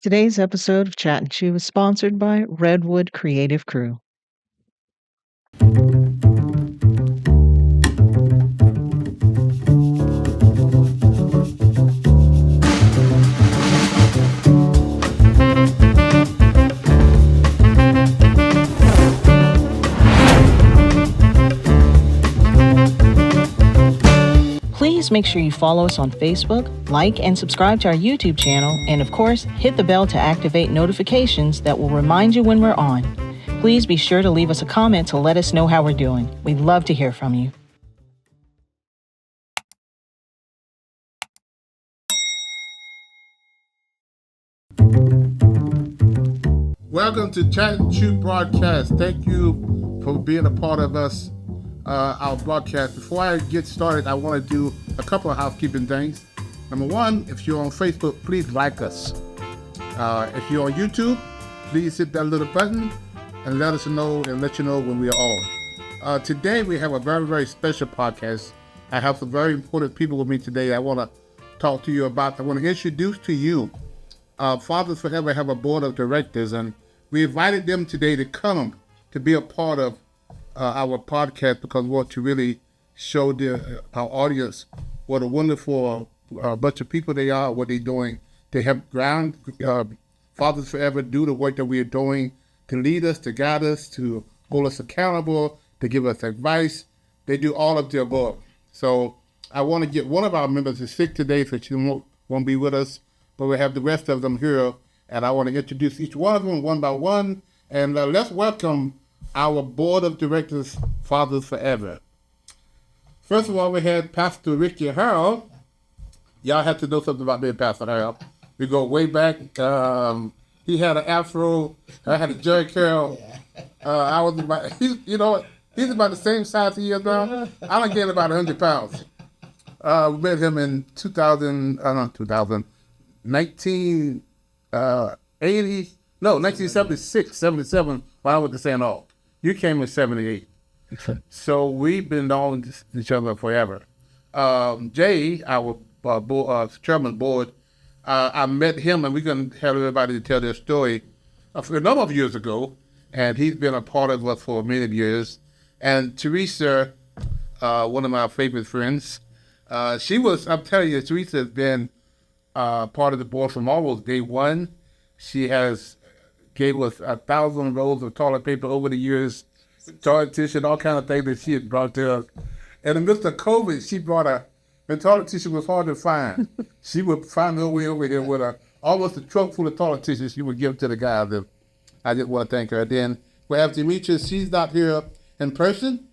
Today's episode of Chat and Chew is sponsored by Redwood Creative Crew. Please make sure you follow us on Facebook, like and subscribe to our YouTube channel, and of course, hit the bell to activate notifications that will remind you when we're on. Please be sure to leave us a comment to let us know how we're doing. We'd love to hear from you. Welcome to Chat and Chew broadcast. Thank you for being a part of us, our broadcast. Before I get started, I want to do a couple of housekeeping things. Number one, if you're on Facebook, please like us. If you're on YouTube, please hit that little button and let us know and let you know when we are on. Today we have a very, very special podcast. I have some very important people with me today I want to talk to you about. I want to introduce to you Fathers Forever have a board of directors, and we invited them today to come to be a part of our podcast because we want to really show our audience what a wonderful bunch of people they are, what they're doing. They help ground Fathers Forever do the work that we are doing to lead us, to guide us, to hold us accountable, to give us advice. They do all of the above. So I want to get one of our members is sick today, so she won't be with us, but we have the rest of them here, and I want to introduce each one of them one by one. And let's welcome our board of directors, Fathers Forever. First of all, we had Pastor Ricky Harold. Y'all have to know something about me and Pastor Harold. We go way back. He had an afro. I had a Jerry Curl. I was about, he's about the same size he is now. I done gained about 100 pounds. We met him in 1976, 77, when I went to St. Aug. You came in 78. So we've been knowing each other forever. Jay, our chairman of the board, I met him, and we're going to have everybody to tell their story a number of years ago, and he's been a part of us for many years. And Teresa, one of my favorite friends, I'm telling you, Teresa has been part of the board from almost day one. She gave us 1,000 rolls of toilet paper over the years, toilet tissue, and all kind of things that she had brought to us. And in the midst of COVID, she brought when toilet tissue was hard to find, she would find her way over here with almost a trunk full of toilet tissue she would give to the guys. And I just want to thank her. Then we have Demetrius. She's not here in person.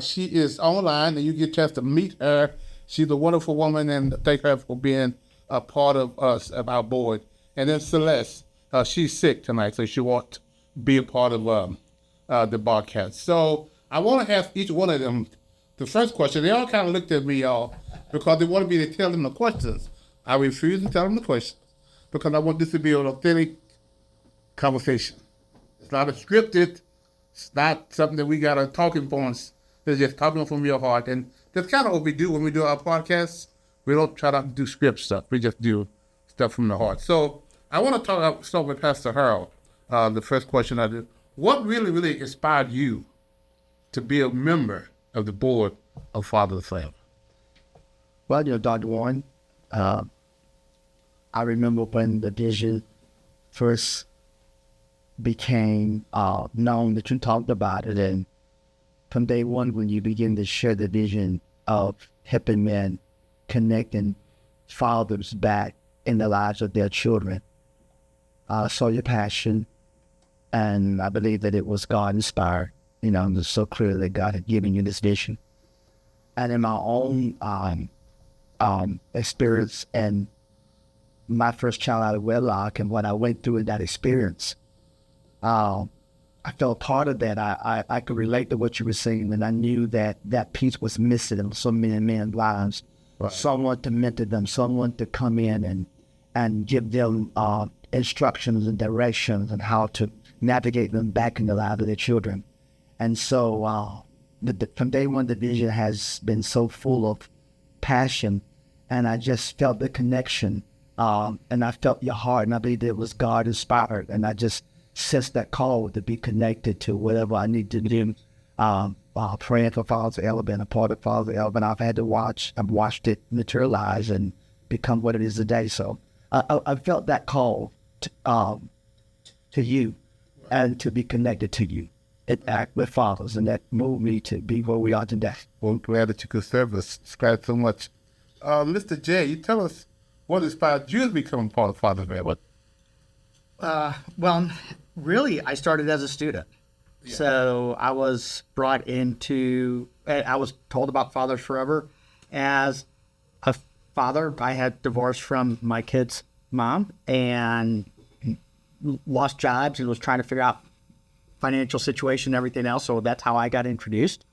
She is online, and you get a chance to meet her. She's a wonderful woman, and thank her for being a part of us, of our board. And then Celeste, she's sick tonight, so she won't be a part of the broadcast. So I want to ask each one of them the first question. They all kind of looked at me, y'all, because they wanted me to tell them the questions. I refused to tell them the questions because I want this to be an authentic conversation. It's not a scripted. It's not something that we got a talking points. It's just talking from your heart. And that's kind of what we do when we do our podcasts. We don't try to do script stuff. We just do stuff from the heart. So I want to start with Pastor Harold. The first question I did. What really, really inspired you to be a member of the board of Fathers Forever? Well, Dr. Warren, I remember when the vision first became known that you talked about it, and from day one when you begin to share the vision of helping men connecting fathers back in the lives of their children, I saw your passion, and I believe that it was God-inspired. It was so clear that God had given you this vision. And in my own experience and my first child out of wedlock and what I went through in that experience, I felt part of that. I could relate to what you were saying, and I knew that piece was missing in so many men's lives. Right. Someone to mentor them, someone to come in and give them instructions and directions on how to navigate them back in the lives of their children. And so from day one, the vision has been so full of passion, and I just felt the connection And I felt your heart, and I believe it was God inspired. And I just sensed that call to be connected to whatever I need to do. Praying for Father's Element, a part of Father's Element. I've watched it materialize and become what it is today. So I felt that call to you and to be connected to you. It act with fathers, and that moved me to be where we are today. Well, I'm glad that you could serve us. Glad so much. Mr. J, you tell us what inspired you to become part of Father's Element. Well, really, I started as a student. Yeah. So I was brought into, I was told about Fathers Forever as a father. I had divorced from my kid's mom and lost jobs and was trying to figure out financial situation and everything else. So that's how I got introduced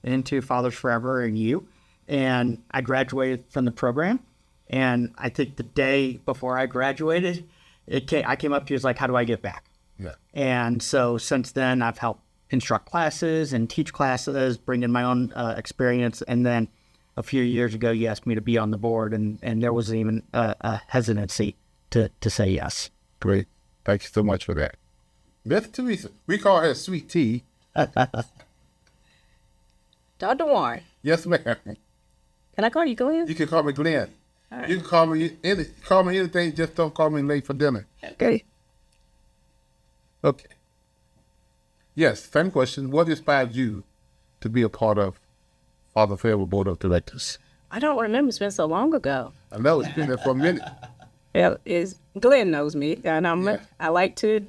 into Fathers Forever and you. And I graduated from the program. And I think the day before I graduated, I came up to you, was like, how do I get back? Yeah. And so since then, I've helped instruct classes and teach classes, bring in my own experience. And then a few years ago, you asked me to be on the board, and there wasn't even a hesitancy to say yes. Great. Thank you so much for that. Miss Teresa, we call her Sweet Tea. Dr. Warren. Yes, ma'am. Can I call you Glenn? You can call me Glenn. Right. You can call me anything, just don't call me late for dinner. Okay. Okay. Yes, same question. What inspired you to be a part of Father's Forever Board of Directors? I don't remember. It's been so long ago. I know, it's been there for a minute. Yeah, Glenn knows me, and I like to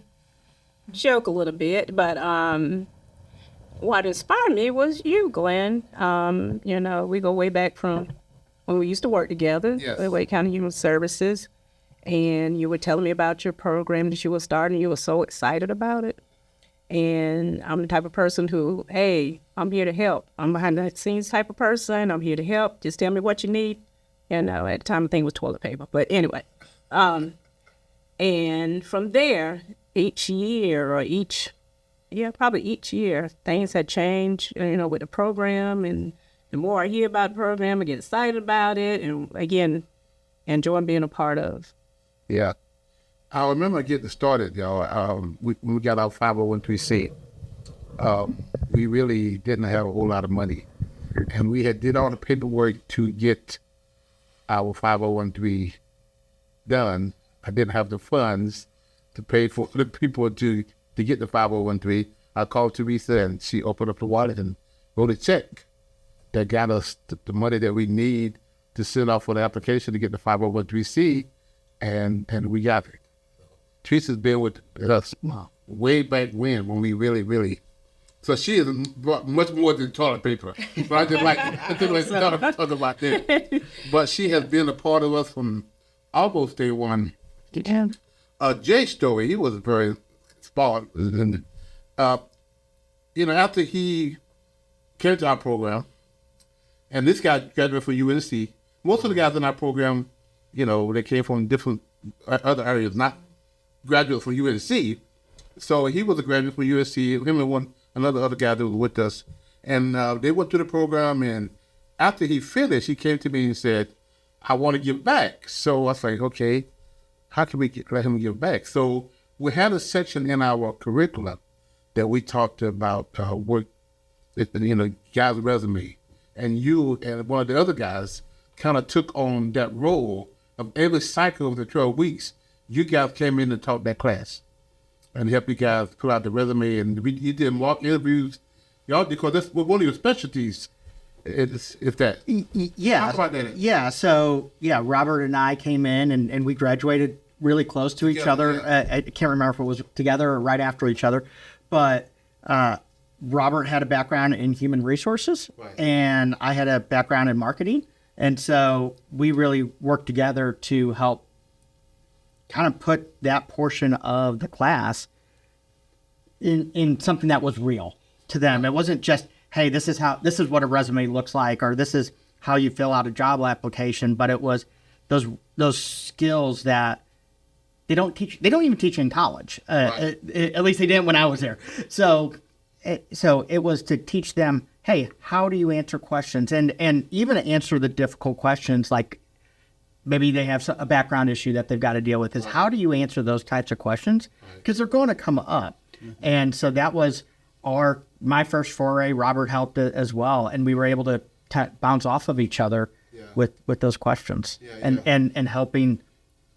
joke a little bit, but what inspired me was you, Glenn. We go way back from when we used to work together, Wake County Human Services, and you were telling me about your program that you were starting. You were so excited about it. And I'm the type of person who, hey, I'm here to help. I'm behind the scenes type of person. I'm here to help. Just tell me what you need. At the time, I think it was toilet paper. But anyway, and from there, each year, things had changed, with the program. And the more I hear about the program, I get excited about it. And again, enjoying being a part of. Yeah. I remember getting started, y'all. When we got our 501(c), we really didn't have a whole lot of money. And we had did all the paperwork to get our 501(c) done. I didn't have the funds to pay for the people to get the 501(c). I called Teresa, and she opened up the wallet and wrote a check that got us the money that we need to send off for the application to get the 501(c), and we got it. Teresa's been with us way back when we really. So she has brought much more than toilet paper. But I just like to talk about that. But she has been a part of us from almost day one. Yeah. Jay's story, he was very smart. After he came to our program, and this guy graduated from UNC, most of the guys in our program, they came from different other areas, not graduate from UNC. So he was a graduate from UNC, him and another other guy that was with us. And they went through the program, and after he finished, he came to me and said, I want to give back. So I was like, okay, how can we let him give back? So we had a section in our curriculum that we talked about work, guys' resume. And you and one of the other guys kind of took on that role of every cycle of the 12 weeks. You guys came in and taught that class and helped you guys put out the resume, and you did mock interviews. Y'all, because that's one of your specialties. Is that? Yeah. Talk about that. Yeah. So, Robert and I came in and we graduated really close to each other. Yeah. I can't remember if it was together or right after each other, but Robert had a background in human resources, right, and I had a background in marketing. And so we really worked together to help kind of put that portion of the class in something that was real to them. It wasn't just, hey, this is what a resume looks like, or this is how you fill out a job application, but it was those skills that they don't even teach in college. Right. At least they didn't when I was there. So it was to teach them, hey, how do you answer questions, and even answer the difficult questions, like maybe they have a background issue that they've got to deal with, is how do you answer those types of questions? Because they're going to come up. And so that was my first foray. Robert helped it as well. And we were able to bounce off of each other with those questions and helping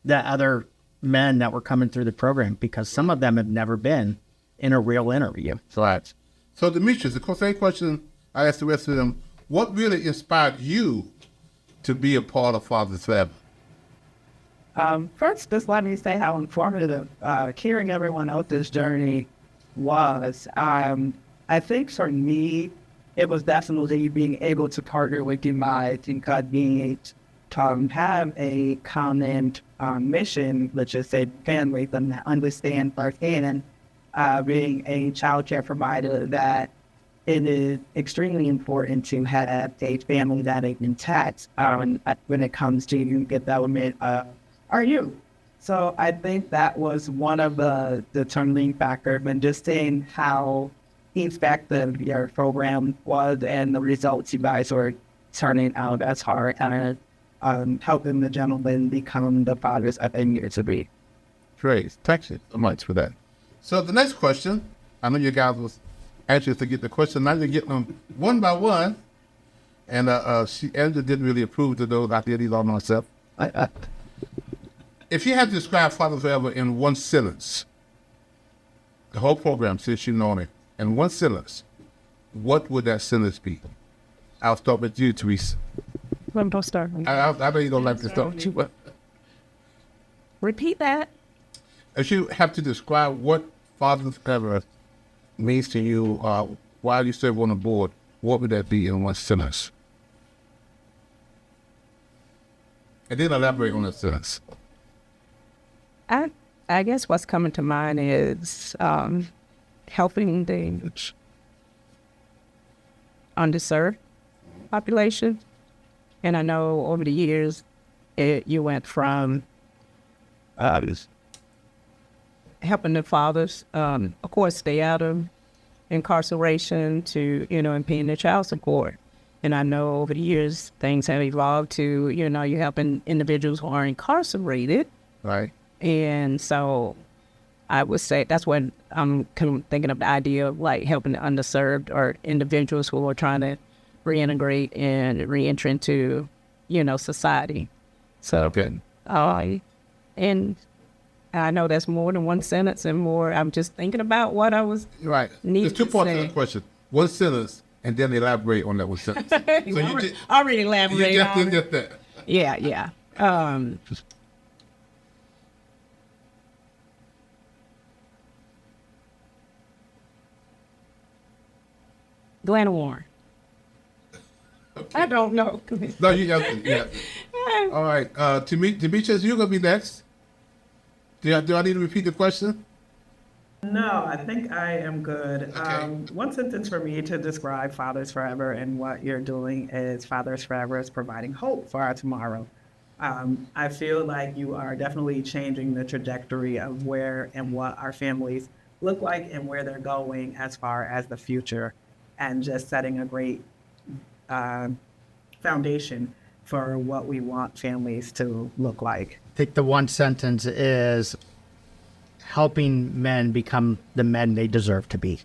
the other men that were coming through the program, because some of them have never been in a real interview. Right. So Demetrius, of course, same question I asked the rest of them. What really inspired you to be a part of Fathers Forever? First, just let me say how informative hearing everyone else's journey was. I think for me, it was definitely being able to partner with you guys and being have a common mission, let's just say families and understand firsthand, being a child care provider, that it is extremely important to have a family that is intact when it comes to development of our youth. So I think that was one of the determining factors, and just seeing how effective your program was and the results you guys were turning out as hard as helping the gentlemen become the fathers of they needed to be. Great. Thank you so much for that. So the next question, I know you guys was anxious to get the question. Now you're getting them one by one. And Angela didn't really approve to those. I did these all myself. If you had to describe Fathers Forever in one sentence, the whole program, since you know it, in one sentence, what would that sentence be? I'll start with you, Teresa. Let me start. I know you don't like to start with you, but Repeat that. if you have to describe what Fathers Forever means to you while you serve on the board, what would that be in one sentence? And then elaborate on that sentence. I guess what's coming to mind is helping the underserved population. And I know over the years, you went from helping the fathers, of course, stay out of incarceration to, and paying their child support. And I know over the years, things have evolved to, you're helping individuals who are incarcerated. Right. And so I would say that's when I'm thinking of the idea of like helping the underserved or individuals who are trying to reintegrate and re-enter into, society. So, Okay. And I know that's more than one sentence and more. I'm just thinking about what I was. Right. Need There's two to parts say. to the question. One sentence, and then elaborate on that one sentence. So already elaborated you on it. just that. Yeah. Glenn Warren. I don't know. No, you have to. Yeah. All right. Demetrius, you're gonna be next. Do I need to repeat the question? No, I think I am good. Okay. One sentence for me to describe Fathers Forever and what you're doing is Fathers Forever is providing hope for our tomorrow. I feel like you are definitely changing the trajectory of where and what our families look like and where they're going as far as the future, and just setting a great foundation for what we want families to look like. I think the one sentence is helping men become the men they deserve to be.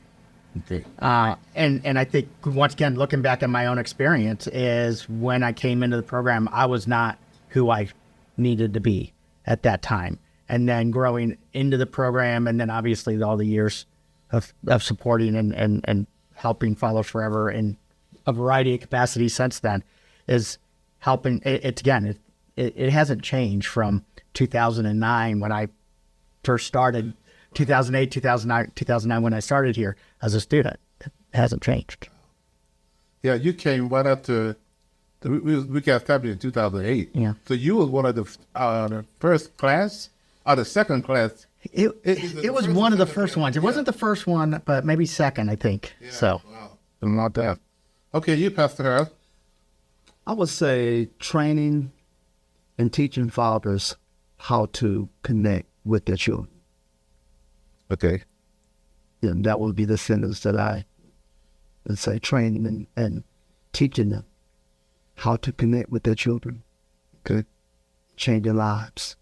Okay. And I think, once again, looking back at my own experience, is when I came into the program, I was not who I needed to be at that time. And then growing into the program, and then obviously all the years of supporting and helping Fathers Forever in a variety of capacities since then, is helping. It hasn't changed from 2009 when I first started, 2008, 2009 when I started here as a student. It hasn't changed. Yeah, you came right after we got established in 2008. Yeah. So you was one of the first class or the second class. It was one of the first ones. It wasn't the first one, but maybe second, I think. So. Wow. Not that. Okay, you, Pastor Harold. I would say training and teaching fathers how to connect with their children. Okay. Yeah, that would be the sentence that I would say, training and teaching them how to connect with their children. Okay. changing lives.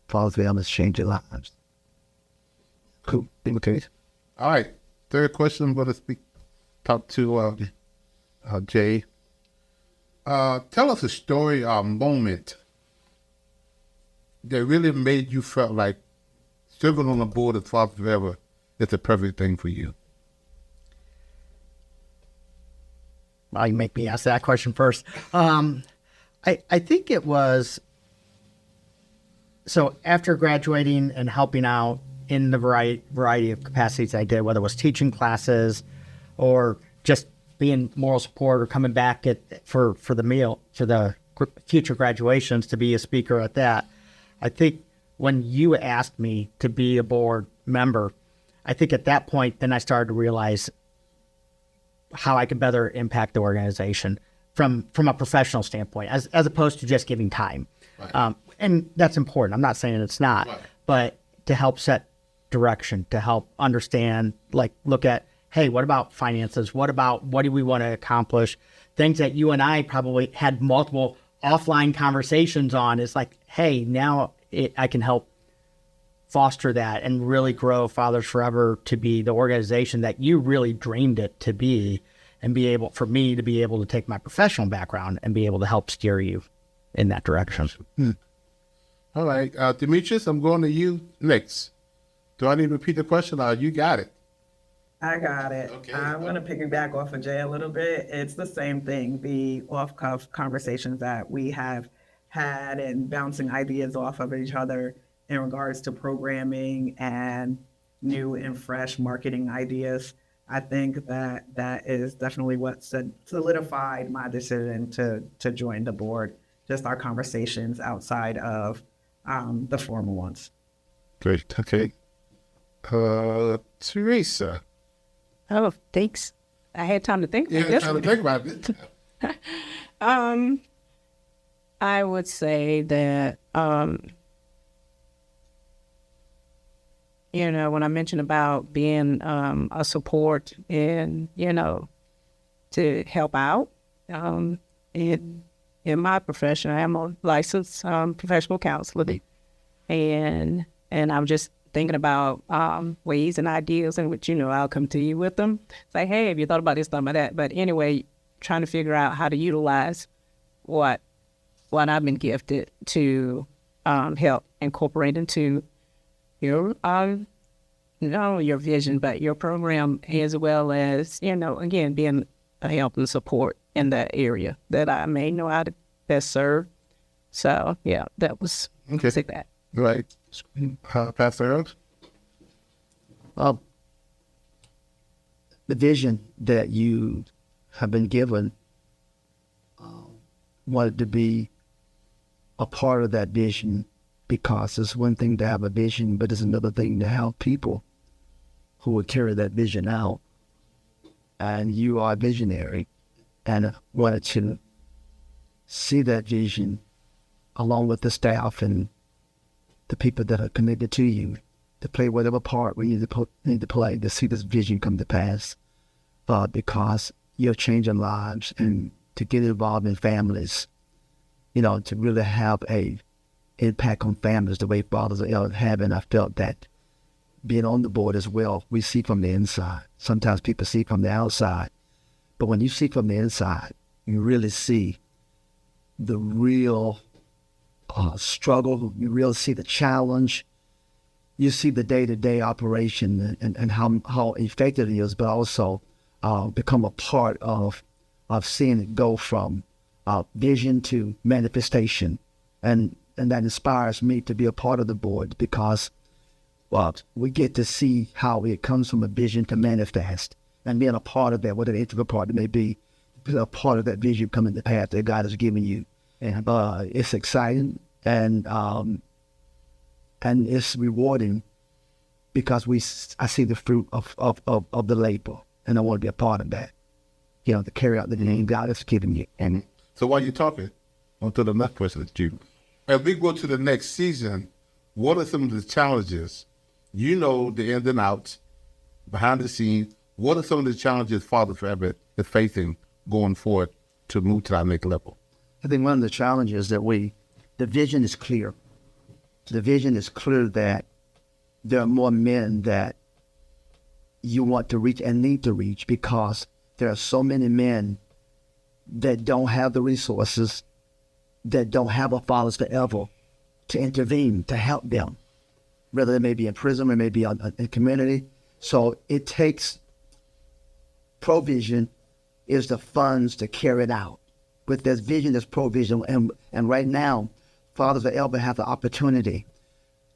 Fathers Forever is changing lives. Cool. Okay. All right. Third question. I'm going to talk to Jay. Tell us a story or a moment that really made you felt like serving on the board of Fathers Forever is the perfect thing for you. Well, you make me ask that question first. I think it was, so after graduating and helping out in the variety of capacities I did, whether it was teaching classes or just being moral support or coming back for the future graduations to be a speaker at that. I think when you asked me to be a board member, I think at that point, then I started to realize how I could better impact the organization from a professional standpoint, as opposed to just giving time. Right. And that's important. I'm not saying it's not, Right. but to help set direction, to help understand, like look at, hey, what about finances? What do we want to accomplish? Things that you and I probably had multiple offline conversations on. It's like, hey, now I can help foster that and really grow Fathers Forever to be the organization that you really dreamed it to be, and for me to be able to take my professional background and be able to help steer you in that direction. All right. Demetrius, I'm going to you next. Do I need to repeat the question or you got it? I got it. Okay. I'm going to piggyback off of Jay a little bit. It's the same thing, the off-cuff conversations that we have had and bouncing ideas off of each other in regards to programming and new and fresh marketing ideas. I think that is definitely what solidified my decision to join the board, just our conversations outside of the formal ones. Great. Okay. Teresa. Oh, thanks. I had time to think. Yeah, about this. trying to think about it. I would say that, when I mentioned about being a support and, to help out, in my profession, I am a licensed professional counselor. And I'm just thinking about ways and ideas in which, I'll come to you with them. Say, hey, have you thought about this, thought about that? But anyway, trying to figure out how to utilize what I've been gifted to help incorporate into your your vision, but your program, as well as, again, being a help and support in that area that I may know how to best serve. So, yeah, that was, Okay. say that. Right. Pastor Earls? The vision that you have been given, wanted to be a part of that vision, because it's one thing to have a vision, but it's another thing to have people who will carry that vision out. And you are a visionary, and I wanted to see that vision along with the staff and the people that are connected to you, to play whatever part we need to play to see this vision come to pass. Because you're changing lives, and to get involved in families, to really have a impact on families the way fathers are having. I felt that being on the board as well, we see from the inside. Sometimes people see from the outside, but when you see from the inside, you really see the real struggle. You really see the challenge. You see the day-to-day operation and how effective it is, but also become a part of seeing it go from vision to manifestation. And that inspires me to be a part of the board, because we get to see how it comes from a vision to manifest, and being a part of that, whatever integral part it may be, a part of that vision coming to pass that God has given you. And it's exciting, and it's rewarding, because I see the fruit of the labor, and I want to be a part of that, to carry out the name God has given you. And So while you're talking, on to the next question that you. As we go to the next season, what are some of the challenges? The ins and outs, behind the scenes. What are some of the challenges Fathers Forever is facing going forward to move to our next level? I think one of the challenges that we the vision is clear. The vision is clear that there are more men that you want to reach and need to reach, because there are so many men that don't have the resources, that don't have a Fathers Forever to intervene, to help them, whether they may be in prison or may be in community. So it takes provision is the funds to carry it out. With this vision, there's provision. And right now, Fathers Forever have the opportunity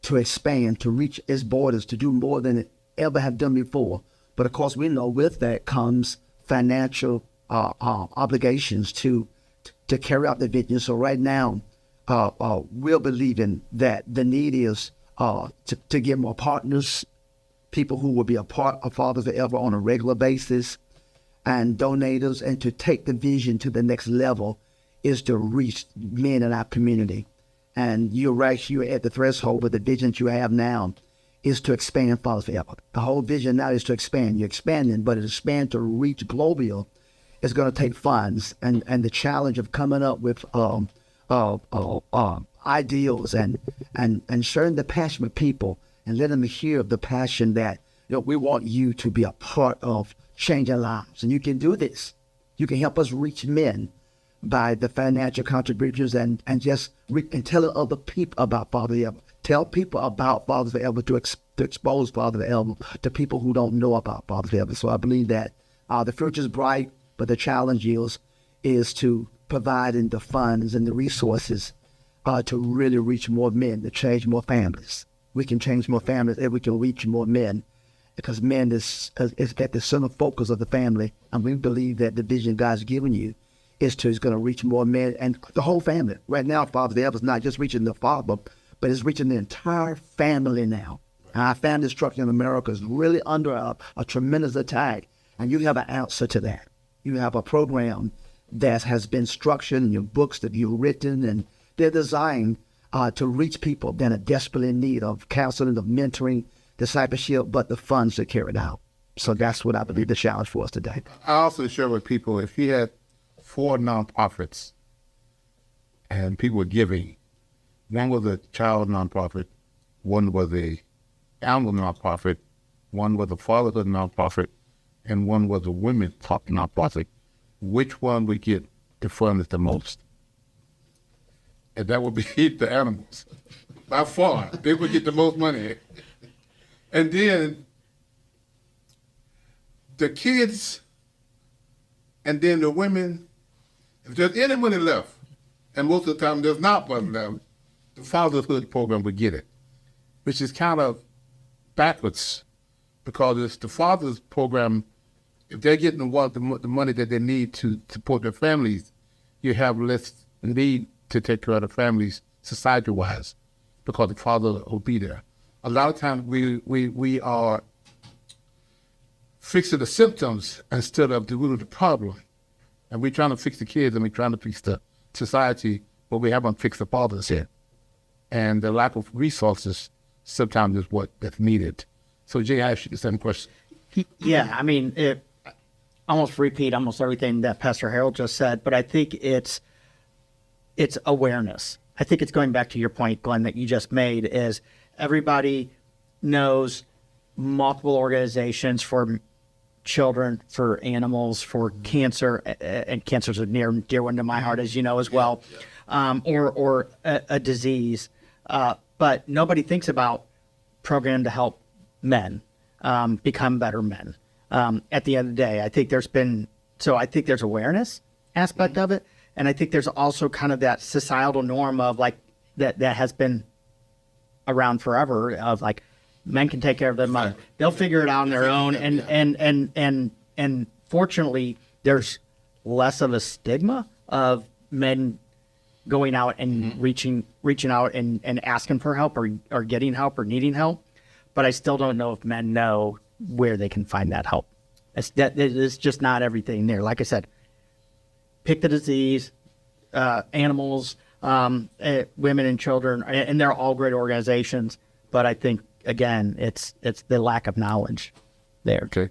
to expand, to reach its borders, to do more than it ever have done before. But of course, we know with that comes financial obligations to carry out the vision. So right now, we're believing that the need is to get more partners, people who will be a part of Fathers Forever on a regular basis, and donators, and to take the vision to the next level is to reach men in our community. And you're right, you're at the threshold, but the vision that you have now is to expand Fathers Forever. The whole vision now is to expand. You're expanding, but to expand to reach global is going to take funds, and the challenge of coming up with ideals and sharing the passion with people and letting them hear the passion that, you know, we want you to be a part of changing lives. And you can do this. You can help us reach men by the financial contributions and just and telling other people about Fathers Forever. Tell people about Fathers Forever to expose Fathers Forever to people who don't know about Fathers Forever. So I believe that the future is bright, but the challenge is to providing the funds and the resources to really reach more men, to change more families. We can change more families and we can reach more men, because men is at the center focus of the family. And we believe that the vision God's given you is going to reach more men and the whole family. Right now, Fathers Forever is not just reaching the father, but it's reaching the entire family now. Our family structure in America is really under a tremendous attack, and you have an answer to that. You have a program that has been structured in your books that you've written, and they're designed to reach people that are desperately in need of counseling, of mentoring, discipleship, but the funds to carry it out. So that's what I believe the challenge for us today. I also share with people, if you had 4 nonprofits and people were giving, one was a child nonprofit, one was a animal nonprofit, one was a fatherhood nonprofit, and one was a women's nonprofit, which one would get the funds the most? And that would be the animals. By far, they would get the most money. And then the kids, and then the women, if there's any money left, and most of the time there's not money left, the fatherhood program would get it, which is kind of backwards, because it's the father's program. If they're getting the money that they need to support their families, you have less need to take care of the families society-wise, because the father will be there. A lot of times we are fixing the symptoms instead of the root of the problem. And we're trying to fix the kids and we're trying to fix the society, but we haven't fixed the fathers yet. And the lack of resources sometimes is what is needed. So Jay, I asked you the same question. Yeah, I mean, it almost repeat almost everything that Pastor Harold just said, but I think it's awareness. I think it's going back to your point, Glenn, that you just made, is everybody knows multiple organizations for children, for animals, for cancer, and cancer is a near and dear one to my heart, as you know as well, or a disease. But nobody thinks about program to help men become better men. At the end of the day, I think there's awareness aspect of it. And I think there's also kind of that societal norm of like that has been around forever of like men can take care of their money. They'll figure it out on their own. And fortunately, there's less of a stigma of men going out and reaching out and asking for help or getting help or needing help. But I still don't know if men know where they can find that help. It's just not everything there. Like I said, pick the disease, animals, women and children, and they're all great organizations. But I think, again, it's the lack of knowledge there. Okay.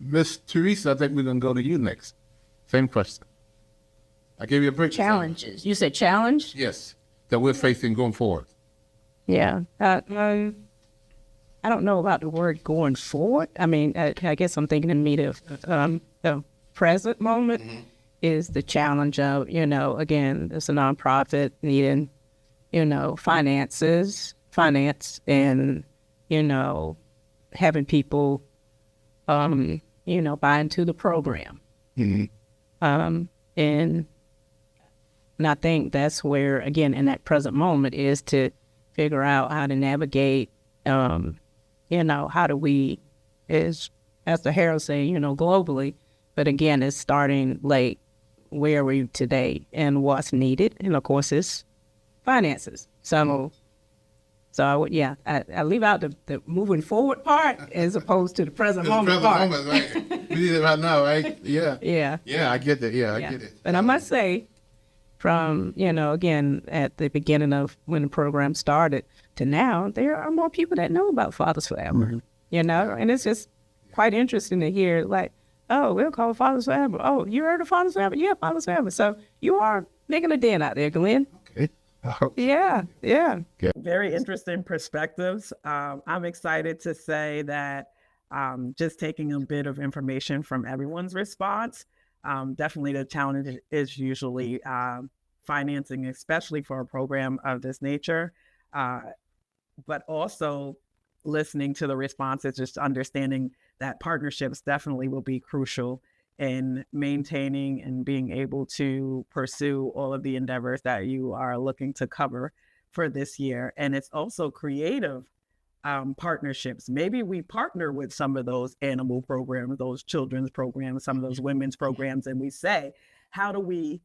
Miss Teresa, I think we're going to go to you next. Same question. I gave you a break. Challenges. You said challenge? Yes, that we're facing going forward. Yeah. I don't know about the word going forward. I mean, I guess I'm thinking in the present moment is the challenge of, again, it's a nonprofit needing, finance and, having people, buy into the program. And I think that's where, again, in that present moment is to figure out how to navigate, how do we, as the Herald say, globally, but again, it's starting like, where are we today and what's needed? And of course, it's finances. So I would, I leave out the moving forward part as opposed to the present moment part. Right? We need it right now, right? Yeah. Yeah. Yeah, I get that. Yeah, I get it. But I must say, from, again, at the beginning of when the program started to now, there are more people that know about Fathers Forever, and it's just quite interesting to hear, like, oh, we'll call Fathers Forever. Oh, you heard of Fathers Forever? Yeah, Fathers Forever. So you are making a dent out there, Glenn. Okay. Yeah. Very interesting perspectives. I'm excited to say that just taking a bit of information from everyone's response, definitely the challenge is usually financing, especially for a program of this nature, but also listening to the responses, just understanding that partnerships definitely will be crucial in maintaining and being able to pursue all of the endeavors that you are looking to cover for this year. And it's also creative partnerships. Maybe we partner with some of those animal programs, those children's programs, some of those women's programs, and we say, how do we,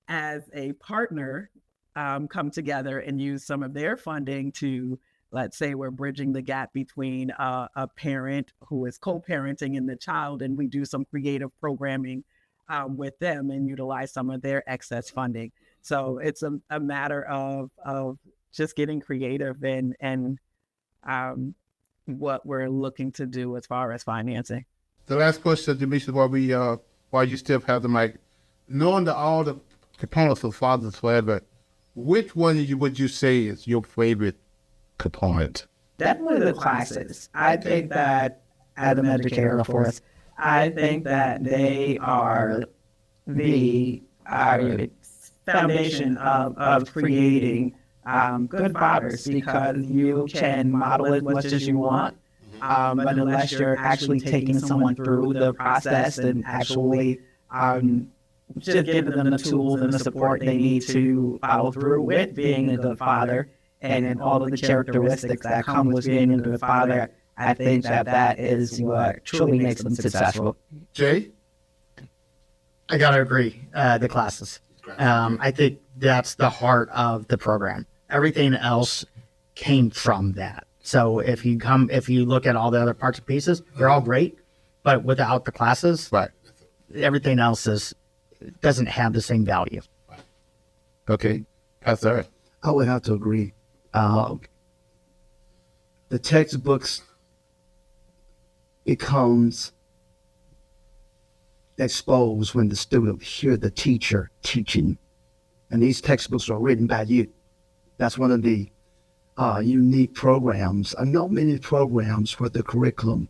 as a partner, come together and use some of their funding to, let's say we're bridging the gap between a parent who is co-parenting and the child, and we do some creative programming with them and utilize some of their excess funding. So it's a matter of just getting creative and what we're looking to do as far as financing. The last question, Demetria, while you still have the mic, knowing that all the components of Fathers Forever, which one would you say is your favorite component? Definitely the classes. I think that as an educator, of course, I think that they are the foundation of creating good fathers, because you can model as much as you want, but unless you're actually taking someone through the process and actually just giving them the tools and the support they need to follow through with being a good father and all of the characteristics that come with being a good father, I think that is what truly makes them successful. Jay? I gotta agree. The classes. I think that's the heart of the program. Everything else came from that. So if you look at all the other parts and pieces, they're all great, but without the classes, Right. everything else doesn't have the same value. Okay. Pastor. I would have to agree. The textbooks becomes exposed when the student hear the teacher teaching, and these textbooks are written by you. That's one of the unique programs. I know many programs where the curriculum,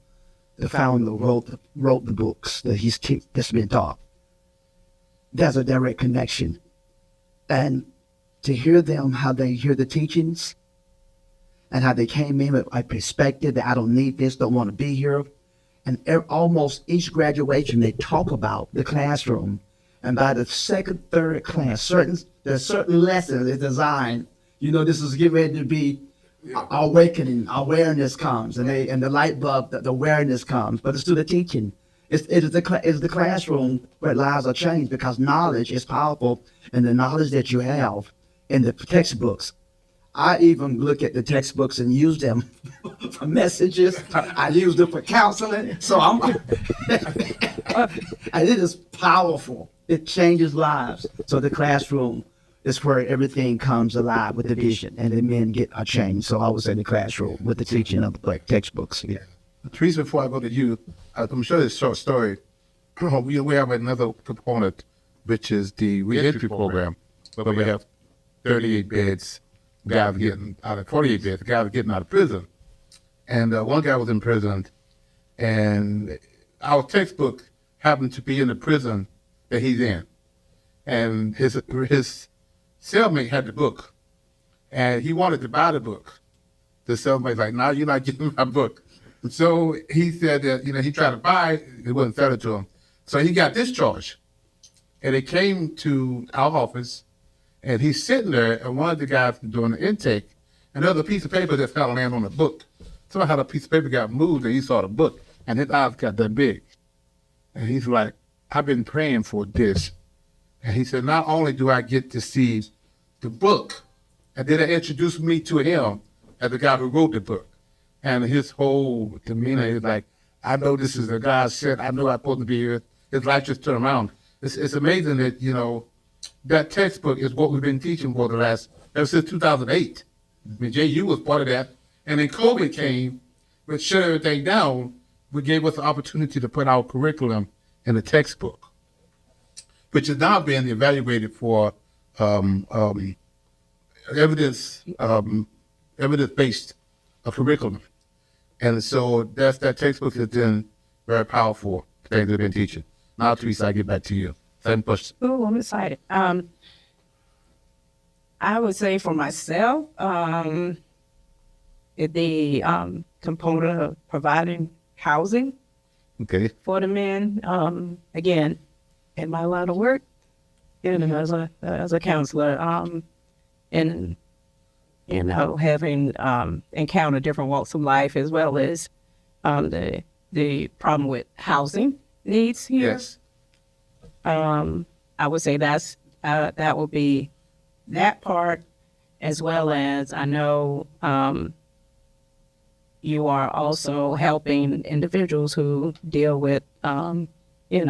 the founder wrote the books that's been taught. There's a direct connection, and to hear them, how they hear the teachings, and how they came in with a perspective that I don't need this, don't want to be here. And almost each graduation, they talk about the classroom. And by the second, third class, there's certain lessons is designed. This is getting ready to be awakening. Awareness comes, and the light bulb, the awareness comes. But it's through the teaching. It's the classroom where lives are changed, because knowledge is powerful, and the knowledge that you have in the textbooks. I even look at the textbooks and use them for messages. I use them for counseling. So and it is powerful. It changes lives. So the classroom is where everything comes alive with the vision, and the men get a change. So I would say the classroom with the teaching of the textbooks. Yeah. Teresa, before I go to you, I'm sure it's a short story. We have another component which is the reentry program, where we have 38 beds, guys getting out of 48 beds, guys getting out of prison. And one guy was in prison, and our textbook happened to be in the prison that he's in. And his cellmate had the book, and he wanted to buy the book. The cellmate's like, "No, you're not getting my book." So he said that, he tried to buy it, it wouldn't sell it to him. So he got discharged. And it came to our office, and he's sitting there, and one of the guys doing the intake, and there's a piece of paper that's kind of laying on the book. Somehow the piece of paper got moved, and he saw the book, and his eyes got that big. And he's like, "I've been praying for this." And he said, "Not only do I get to see the book," and then they introduced me to him as the guy who wrote the book. And his whole demeanor is like, "I know this is the God sent. I know I'm supposed to be here." His life just turned around. It's amazing that, that textbook is what we've been teaching for ever since 2008. I mean, JU was part of that. And then COVID came, which shut everything down, which gave us the opportunity to put our curriculum in the textbook, which is now being evaluated for evidence-based curriculum. And so that textbook has been very powerful, things we've been teaching. Now, Teresa, I get back to you. Same question. Oh, I'm excited. I would say for myself, the component of providing housing Okay. for the men. Again, in my line of work, as a counselor, and having encountered different walks of life, as well as the problem with housing needs here. Yes. I would say that would be that part, as well as I know you are also helping individuals who deal with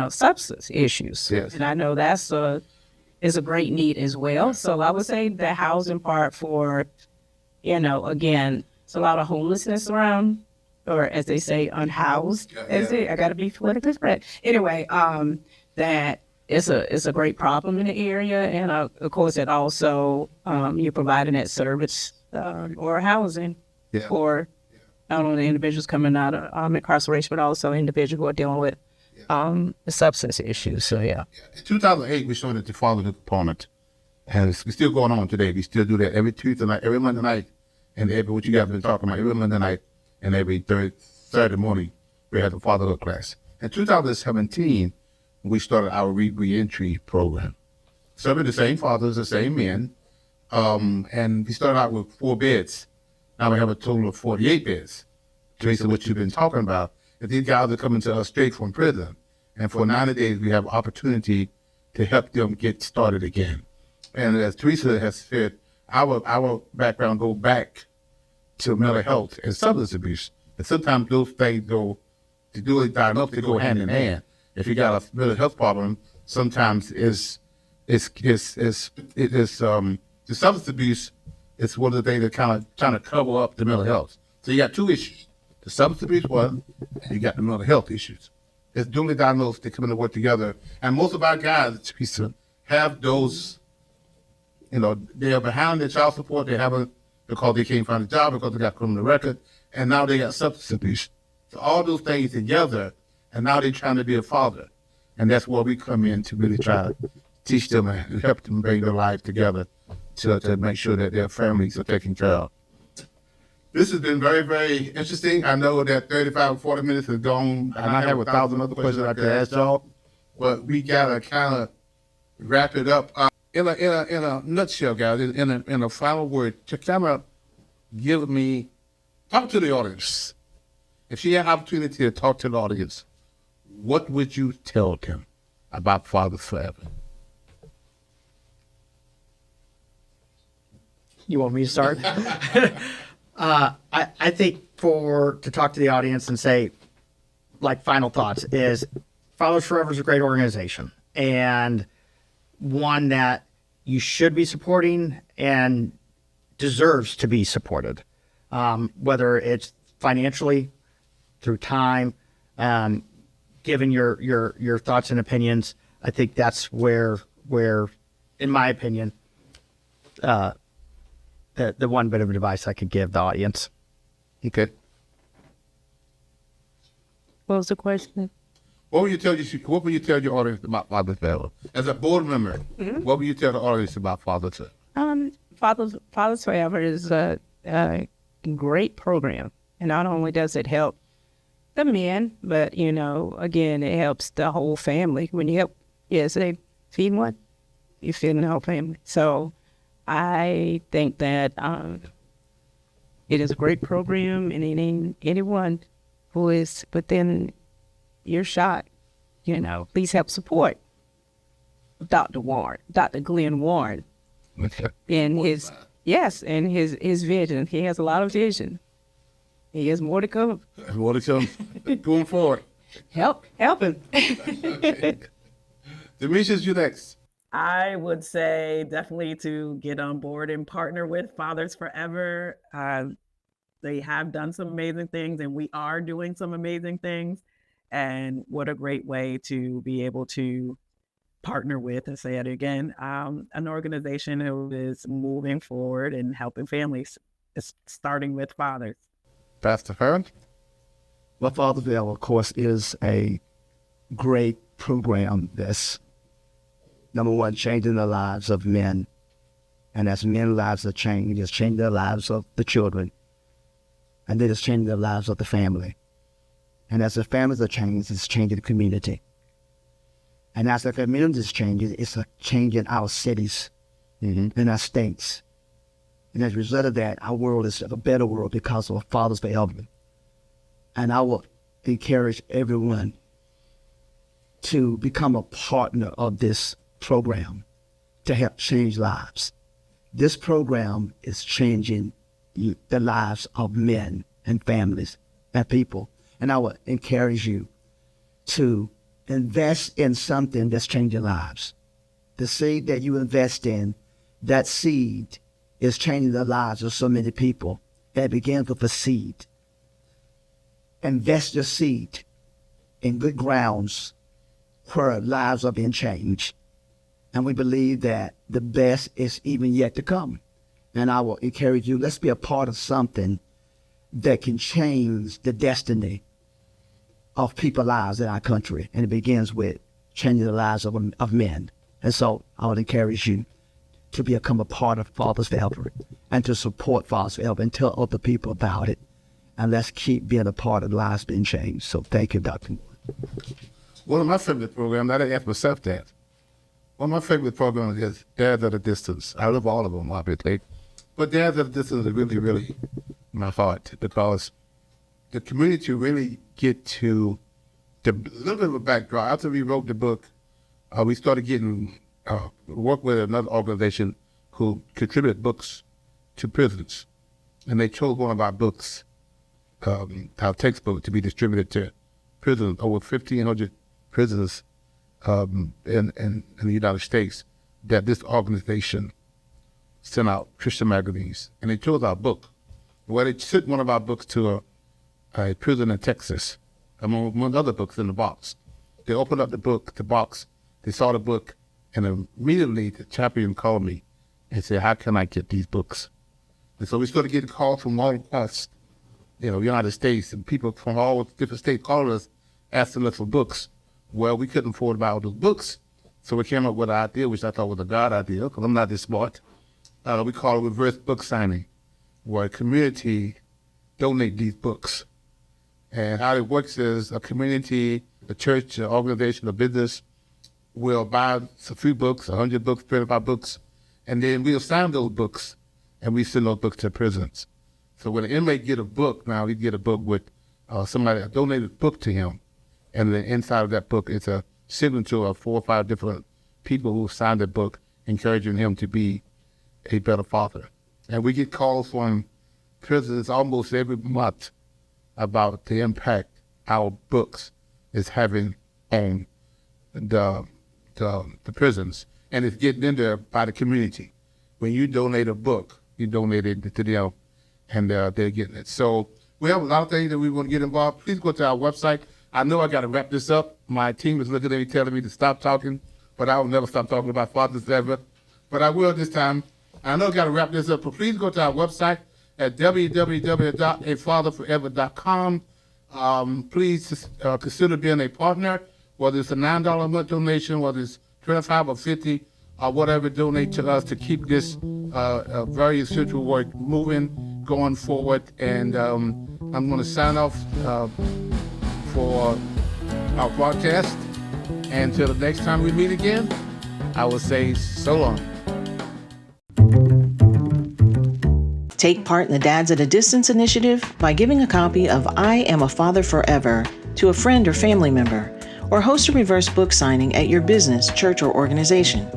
substance issues. Yes. And I know is a great need as well. So I would say the housing part for, again, it's a lot of homelessness around, or as they say, unhoused. I got to be politically correct. Anyway, that is a great problem in the area, and of course, it also you're providing that service or housing for not only individuals coming out of incarceration, but also individuals who are dealing with the substance issues. So yeah. In 2008, we started the Father Component, and it's still going on today. We still do that every Tuesday night, every Monday night, and what you guys have been talking about, every Monday night and every Saturday morning, we have the fatherhood class. In 2017, we started our reentry program. Serving the same fathers, the same men, and we started out with 4 beds. Now we have a total of 48 beds. Teresa, what you've been talking about, is these guys are coming to us straight from prison. And for 90 days, we have opportunity to help them get started again. And as Teresa has said, our background goes back to mental health and substance abuse. And sometimes those things to do it diagnose, they go hand in hand. If you got a mental health problem, sometimes the substance abuse is one of the things that kind of trying to cover up the mental health. So you got 2 issues. The substance abuse one, and you got the mental health issues. It's duly diagnosed, they come in to work together. And most of our guys, Teresa, have those, they are behind their child support, they haven't, because they can't find a job, because they got criminal record, and now they got substance abuse. So all those things together, and now they're trying to be a father. And that's where we come in to really try to teach them and help them bring their lives together to make sure that their families are taken care of. This has been very, very interesting. I know that 35 or 40 minutes is gone, and I have 1,000 other questions I could ask y'all, but we gotta kind of wrap it up. In a nutshell, guys, in a final word, to kind of talk to the audience. If you had an opportunity to talk to the audience, what would you tell them about Fathers Forever? You want me to start? I think to talk to the audience and say, like, final thoughts is Fathers Forever is a great organization, and one that you should be supporting and deserves to be supported, whether it's financially, through time, giving your thoughts and opinions. I think that's where, in my opinion, the one bit of advice I could give the audience. Okay. What was the question? What would you tell your audience about Father's Day? As a board member, what would you tell the audience about Father's Day? Fathers Forever is a great program, and not only does it help the men, but again, it helps the whole family. When you help, say feed one, you feed the whole family. So I think that it is a great program, and anyone who is within earshot, please help support Dr. Glenn Warren, and his vision. He has a lot of vision. He has more to come. More to come going forward. Help him. Demetrius, you next. I would say definitely to get on board and partner with Fathers Forever. They have done some amazing things, and we are doing some amazing things. And what a great way to be able to partner with, and say it again, an organization who is moving forward and helping families, starting with fathers. Pastor Farron? Well, Fatherville, of course, is a great program that's, number one, changing the lives of men. And as men's lives are changed, it's changing the lives of the children. And then it's changing the lives of the family. And as the families are changed, it's changing the community. And as the community is changing, it's changing our cities and our states. And as a result of that, our world is a better world because of Fathers Forever. And I will encourage everyone to become a partner of this program to help change lives. This program is changing the lives of men and families and people. And I would encourage you to invest in something that's changing lives. The seed that you invest in, that seed is changing the lives of so many people. And it begins with a seed. Invest your seed in good grounds where lives are being changed. And we believe that the best is even yet to come. And I will encourage you, let's be a part of something that can change the destiny of people's lives in our country. And it begins with changing the lives of men. And so I would encourage you to become a part of Fathers Forever and to support Fathers Forever and tell other people about it. And let's keep being a part of the lives being changed. So thank you, Dr. Moore. One of my favorite programs, I didn't ask myself that. One of my favorite programs is Dads at a Distance. I love all of them, obviously. But Dads at a Distance is really, really my heart, because the community really get to a little bit of a backdrop. After we wrote the book, we started getting work with another organization who contributed books to prisons. And they chose one of our books, our textbook, to be distributed to prisons, over 1,500 prisons in the United States, that this organization sent out Christian magazines. And they chose our book. Well, they sent one of our books to a prison in Texas, among other books in the box. They opened up the box, they saw the book, and immediately the chaplain called me and said, "How can I get these books?" And so we started getting calls from all across, United States, and people from all different states calling us, asking us for books. Well, we couldn't afford to buy all those books, so we came up with an idea, which I thought was a God idea, because I'm not this smart. We call it reverse book signing, where a community donate these books. And how it works is a community, a church, an organization, a business will buy a few books, 100 books, 25 books, and then we'll sign those books, and we send those books to prisons. So when an inmate get a book, now he get a book with somebody that donated a book to him, and the inside of that book is a signature of 4 or 5 different people who signed the book, encouraging him to be a better father. And we get calls from prisons almost every month about the impact our books is having on the prisons, and it's getting in there by the community. When you donate a book, you donate it to them, and they're getting it. So we have a lot of things that we want to get involved. Please go to our website. I know I got to wrap this up. My team is looking at me, telling me to stop talking, but I will never stop talking about fathers forever. But I will this time. I know I got to wrap this up, but please go to our website at www.afatherforever.com. Please consider being a partner, whether it's a $9 a month donation, whether it's 25 or 50 or whatever, donate to us to keep this very essential work moving, going forward. And I'm going to sign off for our broadcast. And until the next time we meet again, I will say so long. Take part in the Dads at a Distance initiative by giving a copy of I Am a Father Forever to a friend or family member, or host a reverse book signing at your business, church, or organization.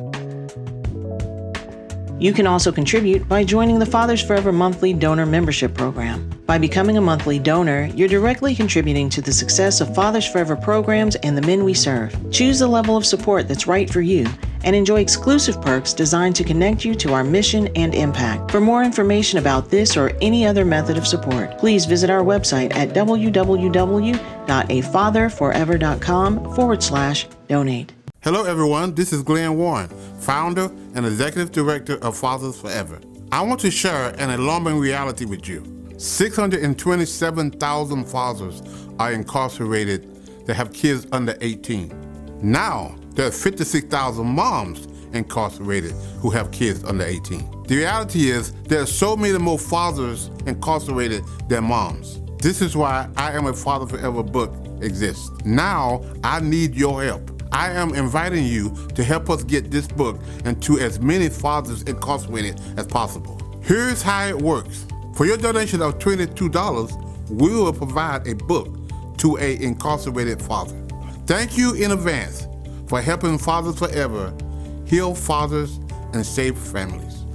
You can also contribute by joining the Fathers Forever monthly donor membership program. By becoming a monthly donor, you're directly contributing to the success of Fathers Forever programs and the men we serve. Choose the level of support that's right for you and enjoy exclusive perks designed to connect you to our mission and impact. For more information about this or any other method of support, please visit our website at www.afatherforever.com/donate. Hello, everyone. This is Glenn Warren, founder and executive director of Fathers Forever. I want to share an alarming reality with you. 627,000 fathers are incarcerated that have kids under 18. Now, there are 56,000 moms incarcerated who have kids under 18. The reality is there are so many more fathers incarcerated than moms. This is why I Am a Father Forever book exists. Now, I need your help. I am inviting you to help us get this book into as many fathers incarcerated as possible. Here's how it works. For your donation of $22, we will provide a book to an incarcerated father. Thank you in advance for helping Fathers Forever heal fathers and save families.